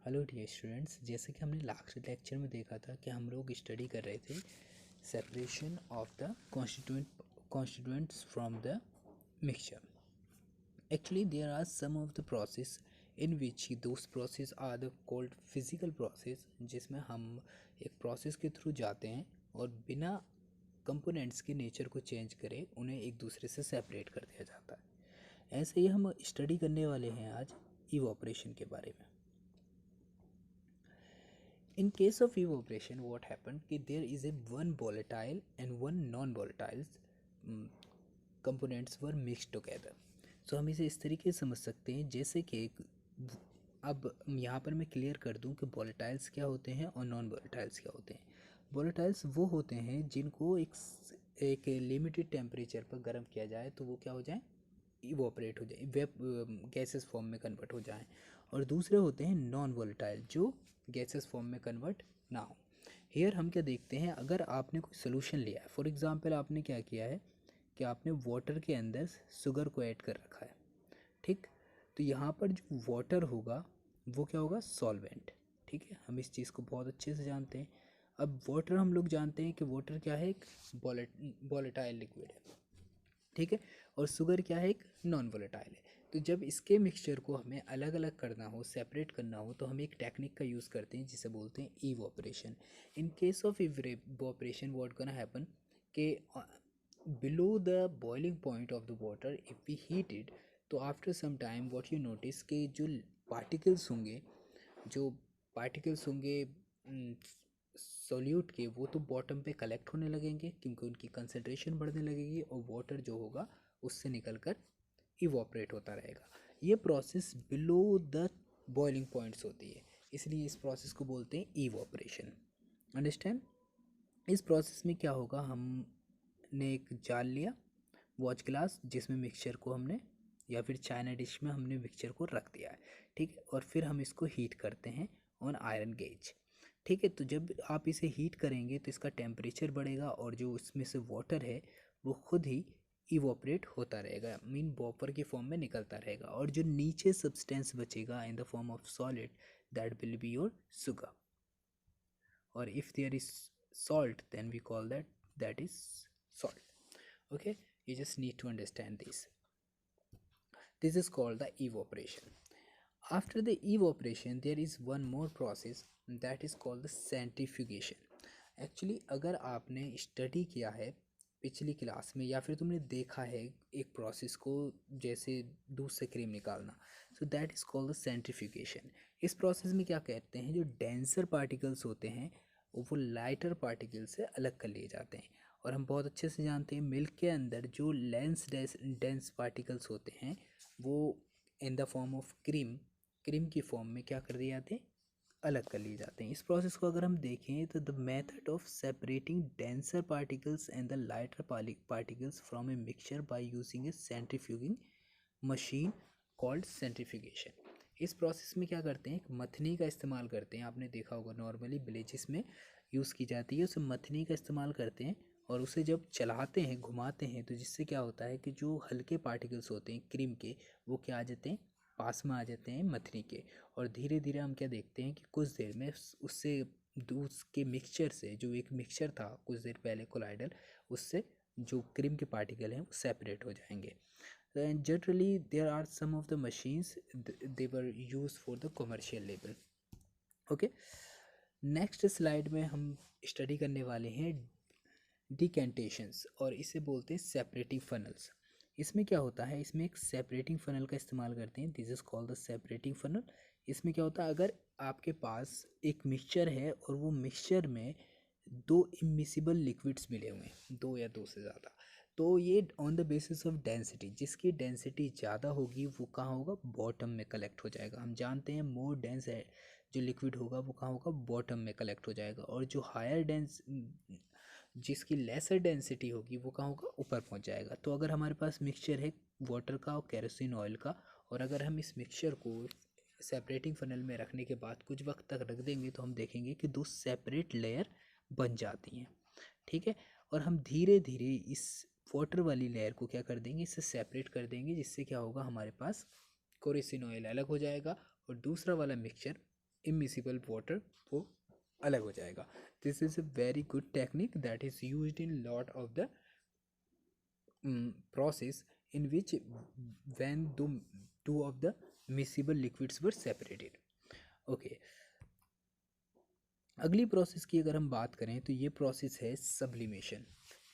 Hello dear students, जैसे कि हमने लास्ट लेक्चर में देखा था कि हम लोग स्टडी कर रहे थे separation of the constituents from the mixture. Actually, there are some of the process in which those process are the called physical process, जिसमें हम एक प्रोसेस के थ्रू जाते हैं और बिना कंपोनेंट्स के नेचर को चेंज करे उन्हें एक दूसरे से सेपरेट कर दिया जाता है. ऐसे ही हम स्टडी करने वाले हैं आज इवोपरेशन के बारे में. In case of evaporation, what happened कि there is a one volatile and one non-volatile components were mixed together. So हम इसे इस तरीके से समझ सकते हैं जैसे कि अब यहाँ पर मैं क्लियर कर दूँ कि वोलेटाइल्स क्या होते हैं और नॉन वोलेटाइल्स क्या होते हैं. वोलेटाइल्स वो होते हैं जिनको एक लिमिटेड टेम्परेचर पर गर्म किया जाए तो वो क्या हो जाए, इवोपरेट हो जाए, गैसेस फॉर्म में कन्वर्ट हो जाएं. और दूसरे होते हैं नॉन वोलेटाइल जो गैसेस फॉर्म में कन्वर्ट ना हो. हेयर हम क्या देखते हैं, अगर आपने कोई सोल्यूशन लिया है, फॉर एग्जांपल आपने क्या किया है कि आपने वाटर के अंदर शुगर को ऐड कर रखा है, ठीक. तो यहाँ पर जो वाटर होगा वो क्या होगा, सॉल्वेंट. ठीक है, हम इस चीज़ को बहुत अच्छे से जानते हैं. अब वाटर हम लोग जानते हैं कि वाटर क्या है, एक वोलेटाइल लिक्विड है, ठीक है. और शुगर क्या है, एक नॉन वोलेटाइल है. तो जब इसके मिक्सचर को हमें अलग अलग करना हो, सेपरेट करना हो, तो हम एक टेक्निक का यूज़ करते हैं जिसे बोलते हैं evaporation. In case of evaporation what gonna happen कि below the boiling point of the water if we heat it, तो after some time what you notice कि जो पार्टिकल्स होंगे जो पार्टिकल्स होंगे सोल्यूट के, वो तो बॉटम पे कलेक्ट होने लगेंगे क्योंकि उनकी कंसनट्रेशन बढ़ने लगेगी और वाटर जो होगा उससे निकलकर इवोपरेट होता रहेगा. ये process below the boiling points होती है, इसलिए इस प्रोसेस को बोलते हैं इवोपरेशन. अंडरस्टैंड. इस प्रोसेस में क्या होगा, हमने एक जाल लिया, वॉच ग्लास, जिसमें मिक्सचर को हमने या फिर चाइना डिश में हमने मिक्सचर को रख दिया है, ठीक है. और फिर हम इसको हीट करते हैं ऑन आयरन गेज, ठीक है. तो जब आप इसे हीट करेंगे तो इसका टेम्परेचर बढ़ेगा और जो इसमें से वाटर है वो खुद ही इवोपरेट होता रहेगा, मीन वॉपर की फॉर्म में निकलता रहेगा. और जो नीचे सब्सटेंस बचेगा in the form of solid, that will be your sugar. और if there is salt, then we call that is salt. Okay, you just need to understand this is called the evaporation. After the evaporation there is one more process that is called the centrifugation. Actually अगर आपने study किया है पिछली class में या फिर तुमने देखा है एक प्रोसेस को, जैसे दूध से क्रीम निकालना, so that is called the centrifugation. इस प्रोसेस में क्या कहते हैं, जो डेंसर पार्टिकल्स होते हैं वो लाइटर पार्टिकल से अलग कर लिए जाते हैं. और हम बहुत अच्छे से जानते हैं मिल्क के अंदर जो डेंस पार्टिकल्स होते हैं वो इन द फॉर्म ऑफ क्रीम की फॉर्म में क्या कर दिए जाते हैं, अलग कर लिए जाते हैं. इस प्रोसेस को अगर हम देखें तो the method of separating denser particles and the lighter particles from a mixture by using a centrifuging machine called centrifugation. इस प्रोसेस में क्या करते हैं, एक मथनी का इस्तेमाल करते हैं. आपने देखा होगा नॉर्मली विलेजेस में यूज़ की जाती है, उसे मथनी का इस्तेमाल करते हैं और उसे जब चलाते हैं, घुमाते हैं, तो जिससे क्या होता है कि जो हल्के पार्टिकल्स होते हैं क्रीम के, वो क्या आ जाते हैं, पास में आ जाते हैं मथनी के. और धीरे धीरे हम क्या देखते हैं कि कुछ देर में उससे दूध के मिक्सचर से, जो एक मिक्सचर था कुछ देर पहले कोलाइडल, उससे जो क्रीम के पार्टिकल हैं वो सेपरेट हो जाएंगे. And generally there are some of the machines they were used for the commercial level. Okay, next slide में हम स्टडी करने वाले हैं डिकेंटेशंस और इसे बोलते हैं सेपरेटिंग फनल्स. इसमें क्या होता है, इसमें एक सेपरेटिंग फनल का इस्तेमाल करते हैं. This is called the separating funnel. इसमें क्या होता है, अगर आपके पास एक मिक्सचर है और वो मिक्सचर में दो इमिसिबल लिक्विड्स मिले हुए हैं, दो या दो से ज़्यादा, तो ये on the basis of density, जिसकी डेंसिटी ज़्यादा होगी वो कहाँ होगा, बॉटम में कलेक्ट हो जाएगा. हम जानते हैं मोर डेंस है जो लिक्विड होगा वो कहाँ होगा, बॉटम में कलेक्ट हो जाएगा. और जो हायर डेंस, जिसकी लेसर डेंसिटी होगी वो कहाँ होगा, ऊपर पहुँच जाएगा. तो अगर हमारे पास मिक्सचर है वाटर का और केरोसिन ऑयल का, और अगर हम इस मिक्सचर को सेपरेटिंग फनल में रखने के बाद कुछ वक्त तक रख देंगे तो हम देखेंगे कि दो सेपरेट लेयर बन जाती हैं, ठीक है. और हम धीरे धीरे इस वाटर वाली लेयर को क्या कर देंगे, इससे सेपरेट कर देंगे, जिससे क्या होगा, हमारे पास केरोसिन ऑयल अलग हो जाएगा और दूसरा वाला मिक्सचर इमिसिबल वाटर वो अलग हो जाएगा. This is a very good technique that is used in lot of the process in which when two of the miscible liquids were separated. Okay. अगली प्रोसेस की अगर हम बात करें तो ये प्रोसेस है सब्लिमेशन.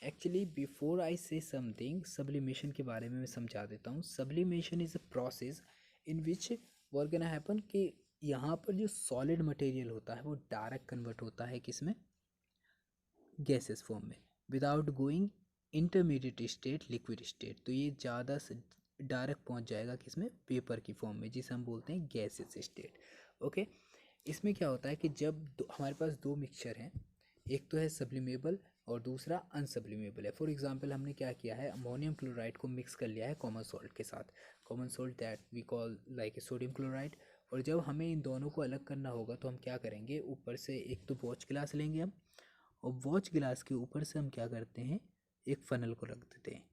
एक्चुअली बिफोर आई से समथिंग, सब्लिमेशन के बारे में मैं समझा देता हूँ. Sublimation is a process in which work gonna happen कि यहाँ पर जो सॉलिड मटेरियल होता है वो डायरेक्ट कन्वर्ट होता है किसमें, गैसेस फॉर्म में, without going intermediate state liquid state. तो ये ज़्यादा से डायरेक्ट पहुँच जाएगा किसमें, पेपर की फॉर्म में, जिसे हम बोलते हैं गैसेस स्टेट. ओके. इसमें क्या होता है कि जब हमारे पास दो मिक्सचर हैं, एक तो है सब्लिमेबल और दूसरा अनसब्लिमेबल है. फॉर एग्जांपल हमने क्या किया है, अमोनियम क्लोराइड को मिक्स कर लिया है कॉमन सॉल्ट के साथ, common salt that we call like sodium chloride. और जब हमें इन दोनों को अलग करना होगा तो हम क्या करेंगे, ऊपर से एक तो वॉच ग्लास लेंगे हम, और वॉच ग्लास के ऊपर से हम क्या करते हैं, एक फ़नल को रख देते हैं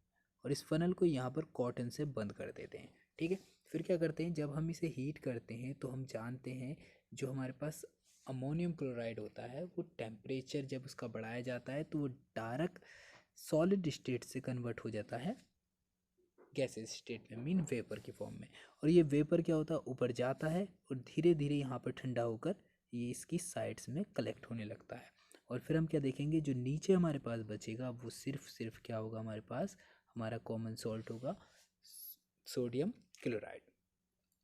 और इस फ़नल को यहाँ पर कॉटन से बंद कर देते हैं. ठीक है. फिर क्या करते हैं, जब हम इसे हीट करते हैं तो हम जानते हैं जो हमारे पास अमोनियम क्लोराइड होता है वो टेम्परेचर जब उसका बढ़ाया जाता है तो वो डायरेक्ट सॉलिड स्टेट से कन्वर्ट हो जाता है गैसेस स्टेट में, मीन वेपर की फॉर्म में. और ये वेपर क्या होता है, ऊपर जाता है और धीरे धीरे यहाँ पर ठंडा होकर ये इसकी साइड्स में कलेक्ट होने लगता है. और फिर हम क्या देखेंगे, जो नीचे हमारे पास बचेगा वो सिर्फ क्या होगा, हमारे पास हमारा कॉमन सॉल्ट होगा, सोडियम क्लोराइड.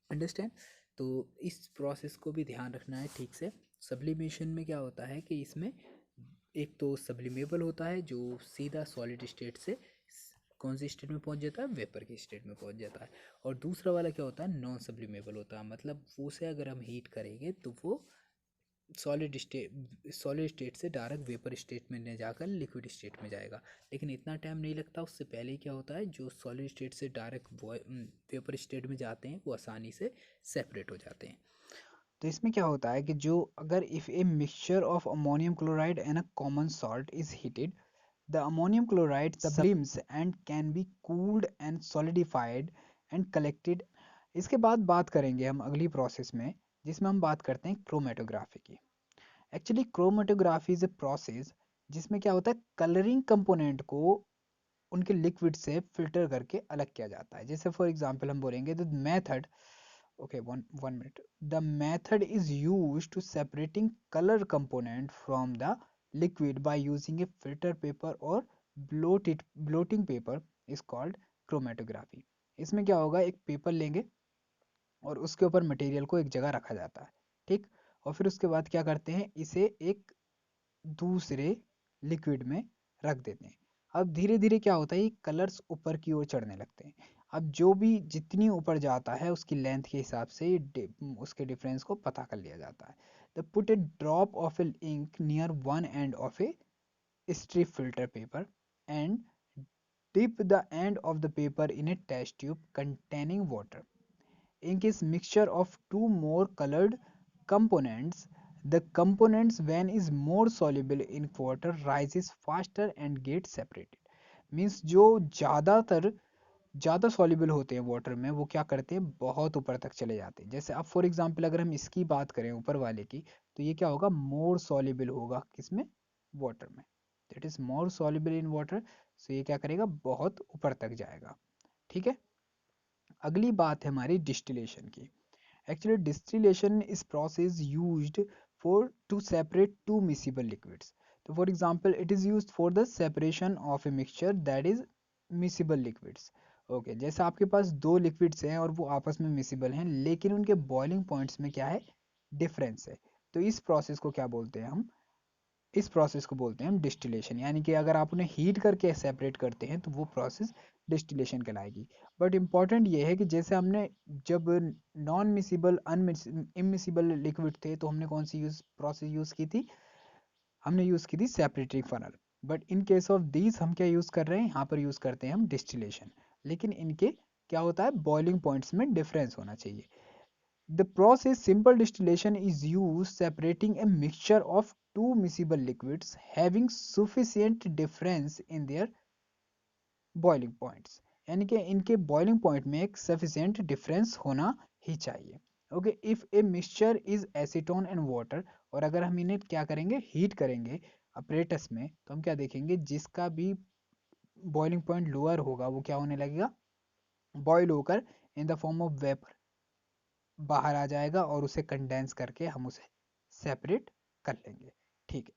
अंडरस्टैंड. तो इस प्रोसेस को भी ध्यान रखना है ठीक से. सब्लिमेशन में क्या होता है कि इसमें एक तो सब्लिमेबल होता है जो सीधा सॉलिड स्टेट से कौन सी स्टेट में पहुंच जाता है, वेपर की स्टेट में पहुंच जाता है. और दूसरा वाला क्या होता है, नॉन सब्लिमेबल होता है, मतलब वो से अगर हम हीट करेंगे तो वो सॉलिड स्टेट से डायरेक्ट वेपर स्टेट में न जाकर लिक्विड स्टेट में जाएगा. लेकिन इतना टाइम नहीं लगता, उससे पहले ही क्या होता है, जो सॉलिड स्टेट से डायरेक्ट वेपर स्टेट में जाते हैं वो आसानी से सेपरेट हो जाते हैं. तो इसमें क्या होता है कि जो अगर if A mixture of ammonium chloride and a common salt is heated, the ammonium chloride sublimes and can be cooled and solidified and collected. इसके बाद बात करेंगे हम अगली प्रोसेस में, जिसमें हम बात करते हैं क्रोमेटोग्राफी की. Actually chromatography is a process जिसमें क्या होता है, कलरिंग कंपोनेंट को उनके लिक्विड से फिल्टर करके अलग किया जाता है. जैसे फॉर एग्जांपल हम बोलेंगे the method, okay, one minute, the method is used to separating color component from the liquid by using a filter paper or bloating paper is called chromatography. इसमें क्या होगा, एक पेपर लेंगे और उसके ऊपर मटेरियल को एक जगह रखा जाता है. ठीक. और फिर उसके बाद क्या करते हैं, इसे एक दूसरे लिक्विड में रख देते हैं. अब धीरे धीरे क्या होता है, ये कलर्स ऊपर की ओर चढ़ने लगते हैं. अब जो भी जितनी ऊपर जाता है उसकी लेंथ के हिसाब से उसके डिफरेंस को पता कर लिया जाता है. They put a drop of a ink near one end of a strip filter paper and dip the end of the paper in a test tube containing water. Ink is mixture of two more colored components. The components when is more soluble in water rises faster and get separated. Means जो ज़्यादा soluble होते हैं water में वो क्या करते हैं, बहुत ऊपर तक चले जाते हैं. जैसे अब फॉर एग्जांपल अगर हम इसकी बात करें ऊपर वाले की, तो ये क्या होगा, मोर सॉल्युबल होगा किसमें, वाटर में. That is more soluble in water. So ये क्या करेगा, बहुत ऊपर तक जाएगा. ठीक है. अगली बात है हमारी डिस्टिलेशन की. Actually, distillation is process used for to separate two miscible liquids. So, for example, it is used for the separation of a mixture that is miscible liquids. Okay, जैसे आपके पास दो लिक्विड्स हैं और वो आपस में मिसिबल हैं लेकिन उनके बॉइलिंग पॉइंट्स में क्या है, डिफरेंस है. तो इस प्रोसेस को क्या बोलते हैं हम, इस प्रोसेस को बोलते हैं हम डिस्टिलेशन. यानी कि अगर आप उन्हें हीट करके सेपरेट करते हैं तो वो प्रोसेस डिस्टिलेशन कहलाएगी. बट इम्पॉर्टेंट ये है कि जैसे हमने जब नॉन मिसिबल इमिसिबल लिक्विड थे तो हमने कौन सी प्रोसेस यूज़ की थी, हमने यूज़ की थी separating funnel. But in case of these हम क्या यूज़ कर रहे हैं, यहाँ पर यूज़ करते हैं हम डिस्टिलेशन. लेकिन इनके क्या होता है, बॉइलिंग पॉइंट्स में डिफरेंस होना चाहिए. The process simple distillation is used separating a mixture of two miscible liquids having sufficient difference in their boiling points. यानी कि इनके boiling point में एक sufficient difference होना ही चाहिए. Okay, if a mixture is acetone and water, और अगर हम इन्हें क्या करेंगे, हीट करेंगे अपरेटस में, तो हम क्या देखेंगे, जिसका भी बॉइलिंग पॉइंट लोअर होगा वो क्या होने लगेगा, बॉयल होकर इन द फॉर्म ऑफ वेपर बाहर आ जाएगा, और उसे कंडेंस करके हम उसे सेपरेट कर लेंगे। ठीक है,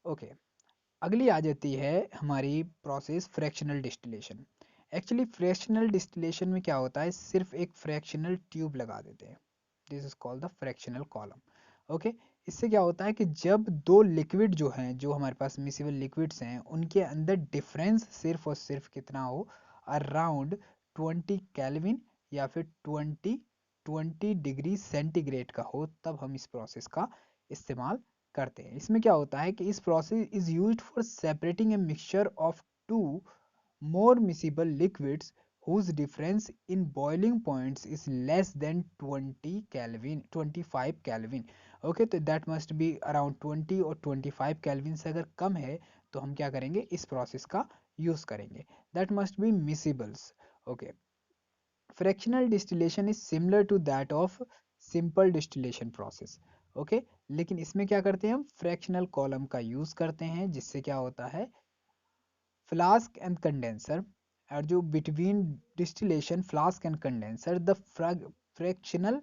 ओके। अगली आ जाती है हमारी process fractional distillation. Actually fractional distillation में क्या होता है, सिर्फ एक फ्रैक्शनल ट्यूब लगा देते हैं, this is called the fractional column. Okay, इससे क्या होता है कि जब दो लिक्विड जो हैं, जो हमारे पास मिसिबल लिक्विड्स हैं, उनके अंदर डिफरेंस सिर्फ और सिर्फ कितना हो, अराउंड 20 केल्विन या फिर 20 डिग्री सेंटीग्रेड का हो, तब हम इस प्रोसेस का इस्तेमाल करते हैं। इसमें क्या होता है कि इस process is used for separating a mixture of two more miscible liquids whose difference in boiling points is less than 20 Kelvin 25 Kelvin। Okay, तो दैट मस्ट बी अराउंड 20 और 25 केल्विन से अगर कम है तो हम क्या करेंगे, इस प्रोसेस का यूज करेंगे, that must be miscibles. Okay, fractional distillation is similar to that of simple distillation process. Okay, लेकिन इसमें क्या करते हैं, हम फ्रैक्शनल कॉलम का यूज करते हैं, जिससे क्या होता है, फ्लास्क एंड कंडेंसर, और जो between distillation flask and condenser the fractional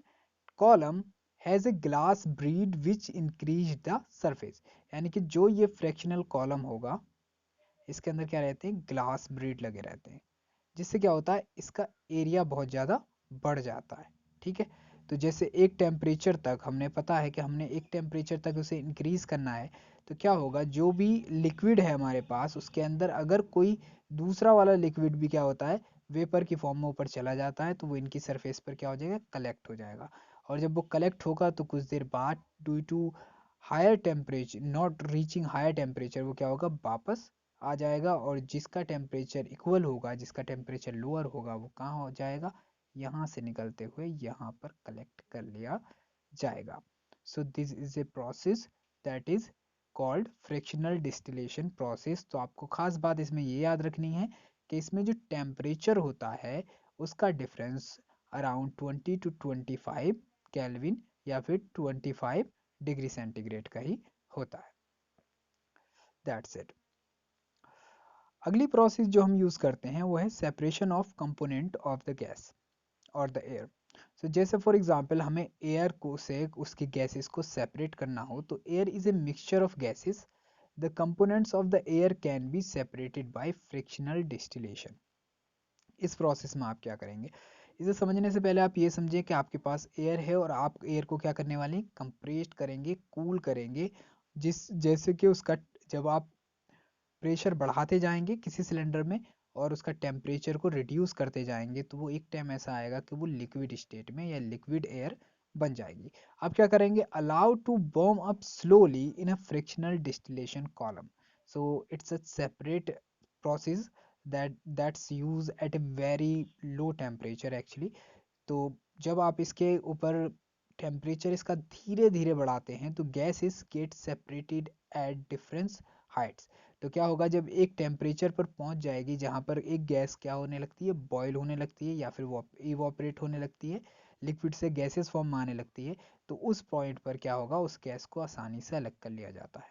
column has a glass breed which increase the surface. यानी कि जो ये फ्रैक्शनल कॉलम होगा, इसके अंदर क्या रहते हैं, ग्लास ब्रीड लगे रहते हैं, जिससे क्या होता है, इसका एरिया बहुत ज़्यादा बढ़ जाता है। ठीक है, तो जैसे एक टेम्परेचर तक हमने, पता है कि हमने एक टेम्परेचर तक उसे इंक्रीज़ करना है, तो क्या होगा, जो भी लिक्विड है हमारे पास, उसके अंदर अगर कोई दूसरा वाला लिक्विड भी क्या होता है, वेपर की फॉर्म में ऊपर चला जाता है, तो वो इनकी सरफेस पर क्या हो जाएगा, कलेक्ट हो जाएगा। और जब वो कलेक्ट होगा तो कुछ देर बाद due to higher temperature, not reaching higher temperature, वो क्या होगा, वापस आ जाएगा, और जिसका टेम्परेचर इक्वल होगा, जिसका टेम्परेचर लोअर होगा, वो कहाँ हो जाएगा, यहाँ से निकलते हुए यहाँ पर कलेक्ट कर लिया जाएगा। So this is a process that is called frictional distillation process. तो आपको खास बात इसमें ये याद रखनी है कि इसमें जो टेम्परेचर होता है, उसका डिफरेंस अराउंड 20 to 25 केल्विन या फिर 25 डिग्री सेंटीग्रेड का ही होता है। That's it. अगली प्रोसेस जो हम यूज़ करते हैं वो है separation of component of the gas और द एयर। सो जैसे फॉर एग्जांपल हमें एयर को से उसकी गैसेस को सेपरेट करना हो, तो air is a mixture of gases, the components of the air can be separated by frictional distillation. इस प्रोसेस में आप क्या करेंगे, इसे समझने से पहले आप ये समझिए कि आपके पास एयर है, और आप एयर को क्या करने वाले हैं, कंप्रेस्ड करेंगे, कूल करेंगे, जिस जैसे कि उसका, जब आप प्रेशर बढ़ाते जाएंगे किसी सिलेंडर में और उसका टेम्परेचर को रिड्यूस करते जाएंगे, तो वो एक टाइम ऐसा आएगा कि वो लिक्विड स्टेट में या लिक्विड एयर बन जाएगी। आप क्या करेंगे, allow to warm up slowly in a fractional distillation column. So it's a separate process that's use at a very low temperature actually. तो जब आप इसके ऊपर टेम्परेचर इसका धीरे धीरे बढ़ाते हैं, तो gases get separated at difference Heights. तो क्या होगा, जब एक टेम्परेचर पर पहुंच जाएगी जहां पर एक गैस क्या होने लगती है, बॉयल होने लगती है या फिर इवोपरेट होने लगती है, लिक्विड से गैसेस फॉर्म में आने लगती है, तो उस पॉइंट पर क्या होगा, उस गैस को आसानी से अलग कर लिया जाता है।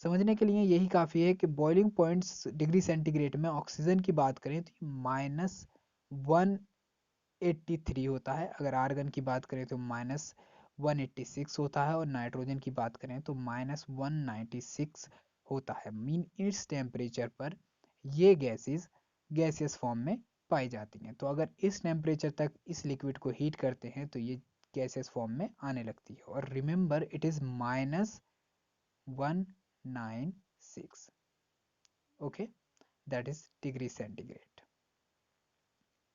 समझने के लिए यही काफ़ी है कि बॉइलिंग पॉइंट्स डिग्री सेंटीग्रेड में ऑक्सीजन की बात करें तो -183 होता है, अगर आर्गन की बात करें तो -186 होता है, और नाइट्रोजन की बात करें तो -196 होता है। मीन इस टेम्परेचर पर ये गैसेस गैसियस फॉर्म में पाई जाती हैं। तो अगर इस टेम्परेचर तक इस लिक्विड को हीट करते हैं तो ये गैसियस फॉर्म में आने लगती है, और remember it is -196। Okay, that is degree centigrade.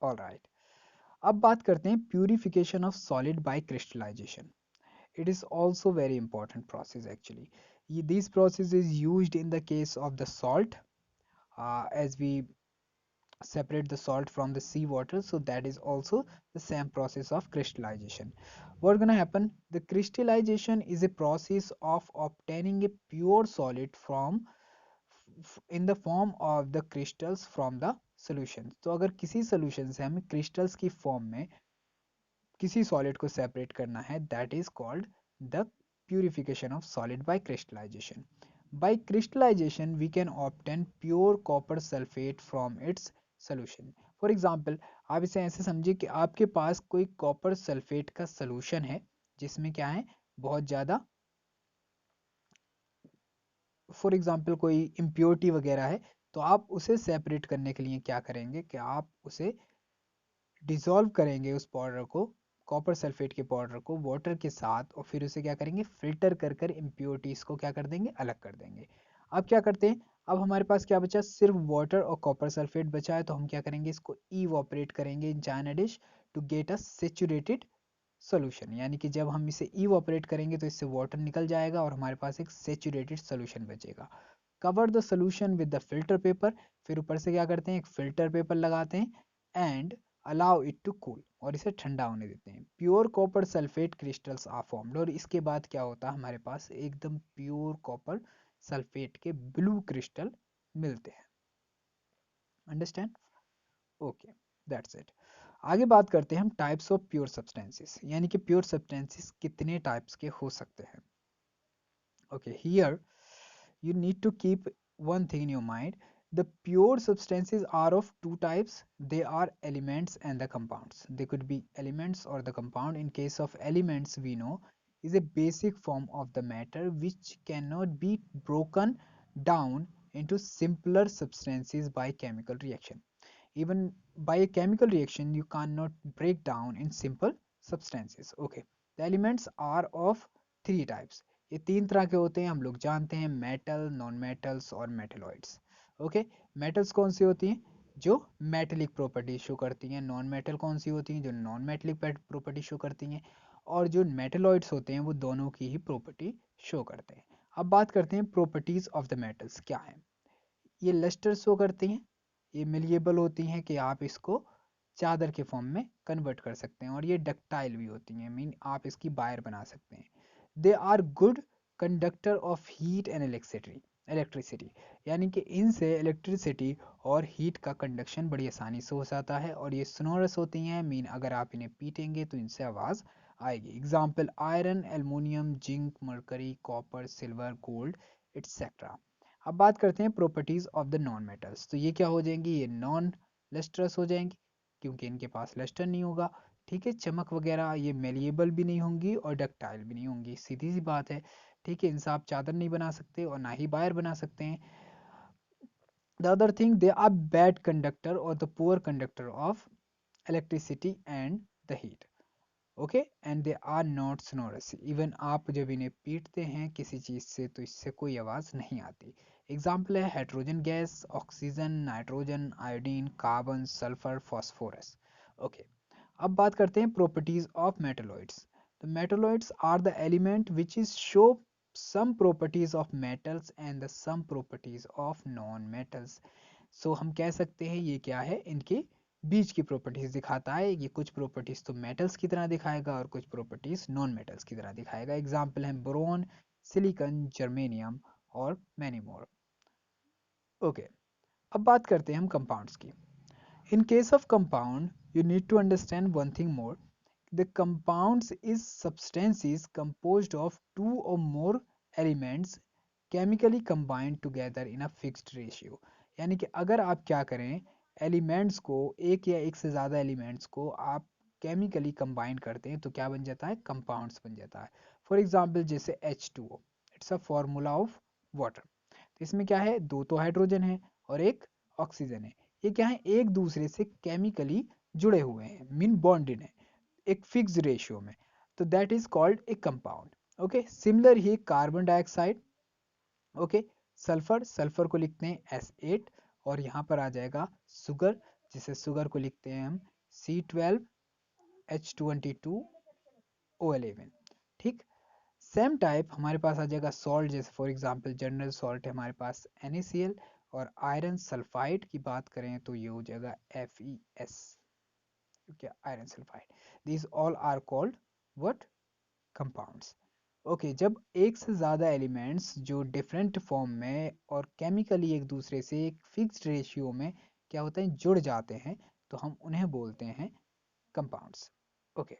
All right, अब बात करते हैं purification of solid by crystallisation. It is also very important process actually. This process is used in the case of the salt, as we separate the salt from the seawater, so that is also the same process of crystallization. What's gonna happen? The crystallization is a process of obtaining a pure solid from in the form of the crystals from the solution. तो अगर किसी solution से हमें crystals की form में किसी solid को separate करना है, that is called the purification of solid by crystallization. By crystallization we can obtain pure copper sulfate from its solution. For example, आप इसे ऐसे समझिए कि आपके पास कोई कॉपर सल्फेट का सोल्यूशन है जिसमें क्या है, बहुत ज़्यादा, फॉर एग्जाम्पल कोई इम्प्योरिटी वगैरह है, तो आप उसे सेपरेट करने के लिए क्या करेंगे कि आप उसे डिसॉल्व करेंगे, उस पाउडर को, कॉपर सल्फेट के पाउडर को वाटर के साथ, और फिर उसे क्या करेंगे, फिल्टर कर कर इम्प्योरिटीज़ को क्या कर देंगे, अलग कर देंगे। अब क्या करते हैं, अब हमारे पास क्या बचा, सिर्फ वाटर और कॉपर सल्फेट बचा है, तो हम क्या करेंगे, इसको इवोपरेट करेंगे in china dish to get a saturated solution. यानी कि जब हम इसे इवोपरेट करेंगे तो इससे वाटर निकल जाएगा और हमारे पास एक सेचुरेटेड सोल्यूशन बचेगा। Cover the solution with the filter paper, फिर ऊपर से क्या करते हैं, एक फिल्टर पेपर लगाते हैं and allow it to cool, और इसे ठंडा होने देते हैं। Pure copper sulphate crystals are formed, और इसके बाद क्या होता है, हमारे पास एकदम प्योर कॉपर सल्फेट के ब्लू क्रिस्टल मिलते हैं। अंडरस्टैंड? Okay, that's it. आगे बात करते हैं हम टाइप्स ऑफ प्योर सब्सटेंसेस, यानी कि प्योर सब्सटेंसेस कितने टाइप्स के हो सकते हैं। Okay, here you need to keep one thing in your mind. The pure substances are of two types. They are elements and the compounds. They could be elements or the compound. In case of elements, we know is a basic form of the matter which cannot be broken down into simpler substances by chemical reaction. Even by a chemical reaction, you cannot break down in simple substances. Okay, the elements are of three types. ये तीन तरह के होते हैं, हम लोग जानते हैं, मेटल, नॉन मेटल्स और मेटेलॉइड्स। ओके, मेटल्स कौन सी होती हैं, जो मेटेलिक प्रॉपर्टी शो करती हैं। नॉन मेटल कौन सी होती हैं, जो नॉन मेटेलिक प्रॉपर्टी शो करती हैं। और जो मेटेलॉइड्स होते हैं वो दोनों की ही प्रॉपर्टी शो करते हैं। अब बात करते हैं प्रॉपर्टीज ऑफ द मेटल्स क्या है। ये लस्टर शो करती हैं, ये मिलिएबल होती हैं कि आप इसको चादर के फॉर्म में कन्वर्ट कर सकते हैं, और ये डक्टाइल भी होती हैं, मीन आप इसकी वायर बना सकते हैं। They are good conductor of heat and electricity, यानी कि इनसे इलेक्ट्रिसिटी और हीट का कंडक्शन बड़ी आसानी से हो जाता है। और ये सोनोरस होती हैं, मीन अगर आप इन्हें पीटेंगे तो इनसे आवाज़ आएगी। Example iron, aluminium, zinc, mercury, copper, silver, gold etcetera. अब बात करते हैं properties of the non metals, तो ये क्या हो जाएंगी, ये नॉन लस्ट्रस हो जाएंगी क्योंकि इनके पास लस्टर नहीं होगा। ठीक है, चमक वगैरह, ये मेलिएबल भी नहीं होंगी और डक्टाइल भी नहीं होंगी, सीधी सी बात है। ठीक है, इनसे आप चादर नहीं बना सकते और ना ही वायर बना सकते हैं। The other thing, they are bad conductor और the poor conductor of electricity and the heat. Okay, and they are not sonorous, even आप जब इन्हें पीटते हैं किसी चीज़ से तो इससे कोई आवाज़ नहीं आती। एग्जाम्पल है hydrogen gas, oxygen, nitrogen, iodine, carbon, sulphur, phosphorus. Okay, अब बात करते हैं प्रॉपर्टीज ऑफ मेटलॉइड्स। तो metalloids are the element which is show some properties of metals and the some properties of non metals. सो हम कह सकते हैं ये क्या है, इनके बीच की प्रॉपर्टीज दिखाता है। ये कुछ प्रॉपर्टीज तो मेटल्स की तरह दिखाएगा और कुछ प्रॉपर्टीज नॉन मेटल्स की तरह दिखाएगा। एग्जाम्पल है बोरोन, सिलिकॉन, जर्मेनियम और मैनी मोर। ओके, अब बात करते हैं हम कंपाउंड्स की। In case of compound, you need to understand one thing more. The compounds is substances composed of two or more elements chemically combined together in a fixed ratio. यानी कि अगर आप क्या करें, एलिमेंट्स को, एक या एक से ज़्यादा एलिमेंट्स को आप केमिकली कंबाइन करते हैं तो क्या बन जाता है, कंपाउंड्स बन जाता है। फॉर एग्जाम्पल जैसे H2O, it's a formula of water. तो इसमें क्या है, दो तो हाइड्रोजन है और एक ऑक्सीजन है। ये क्या है, एक दूसरे से केमिकली जुड़े हुए हैं, मीन बॉन्डेड है एक फिक्स रेशियो में, तो that is called a compound. Okay, similar he carbon dioxide. Okay, sulphur, sulphur को लिखते हैं S8, और यहाँ पर आ जाएगा सुगर, जिसे सुगर को लिखते हैं हम C12H22O11। ठीक, सेम टाइप हमारे पास आ जाएगा सॉल्ट, जैसे फॉर एग्जांपल जनरल सॉल्ट है हमारे पास NaCl, और आयरन सल्फाइड की बात करें तो ये हो जाएगा FeS। okay, iron sulfide. These all are called what, compounds. Okay, जब एक से ज़्यादा एलिमेंट्स जो डिफरेंट फॉर्म में और केमिकली एक दूसरे से एक फिक्स्ड रेशियो में क्या होते हैं, जुड़ जाते हैं, तो हम उन्हें बोलते हैं कंपाउंड्स। ओके,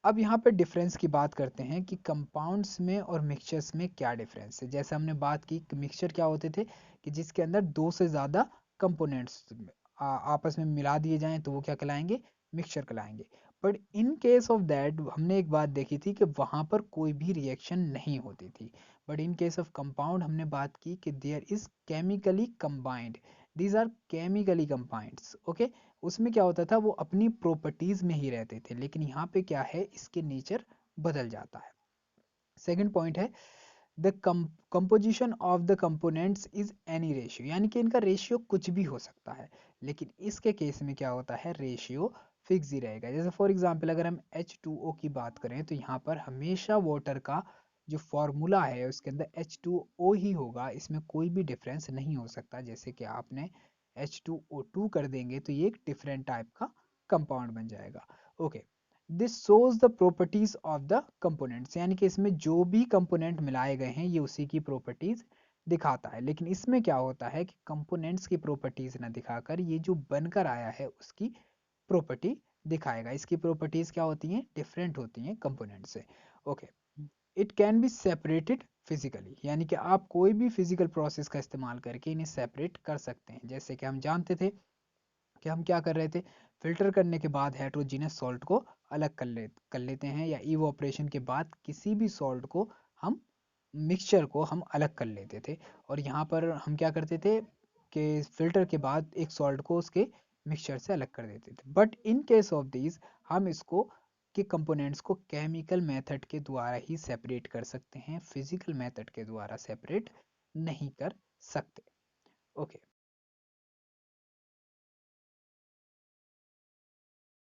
अब यहाँ पे डिफरेंस की बात करते हैं कि कंपाउंड्स में और मिक्सचर्स में क्या डिफरेंस है। जैसे हमने बात की मिक्सचर क्या होते थे कि जिसके अंदर दो से ज़्यादा कंपोनेंट्स आपस में मिला दिए जाएं तो वो क्या कहलाएंगे, मिक्सचर कहलाएंगे। But in case of that हमने एक बात देखी थी कि वहाँ पर कोई भी रिएक्शन नहीं होती थी। But in case of compound हमने बात की कि there is chemically combined, these are chemically combineds, okay. उसमें क्या होता था, वो अपनी प्रॉपर्टीज में ही रहते थे, लेकिन यहाँ पे क्या है, इसके नेचर बदल जाता है। सेकंड पॉइंट है the composition of the components is any ratio, यानी कि इनका रेशियो कुछ भी हो सकता है, लेकिन इसके केस में क्या होता है, रेशियो फिक्स ही रहेगा। जैसे फॉर एग्जांपल अगर हम H2O की बात करें तो यहाँ पर हमेशा वाटर का जो फॉर्मूला है उसके अंदर H2O ही होगा, इसमें कोई भी डिफरेंस नहीं हो सकता। जैसे कि आपने H2O2 कर देंगे तो ये एक डिफरेंट टाइप का कंपाउंड बन जाएगा, okay. This shows the properties of the components, यानी कि इसमें जो भी कंपोनेंट मिलाए गए हैं ये उसी की प्रॉपर्टीज दिखाता है। लेकिन इसमें क्या होता है कि कंपोनेंट्स की प्रॉपर्टीज ना दिखाकर ये जो बनकर आया है उसकी प्रॉपर्टी दिखाएगा। इसकी प्रॉपर्टीज क्या होती हैं, डिफरेंट होती हैं कंपोनेंट से, okay. It can be separated physically, यानी कि आप कोई भी फिजिकल प्रोसेस का इस्तेमाल करके इन्हें सेपरेट कर सकते हैं। जैसे कि हम जानते थे कि हम क्या कर रहे थे, फिल्टर करने के बाद हेट्रोजीनियस सॉल्ट को अलग कर लेते हैं, या इवोपरेशन के बाद किसी भी सॉल्ट को हम मिक्सचर को हम अलग कर लेते थे। और यहाँ पर हम क्या करते थे कि फिल्टर के बाद एक सॉल्ट को उसके मिक्सचर से अलग कर देते थे। But in case of this हम इसको के कंपोनेंट्स को केमिकल मेथड के द्वारा ही सेपरेट कर सकते हैं, फिजिकल मेथड के द्वारा सेपरेट नहीं कर सकते, ओके।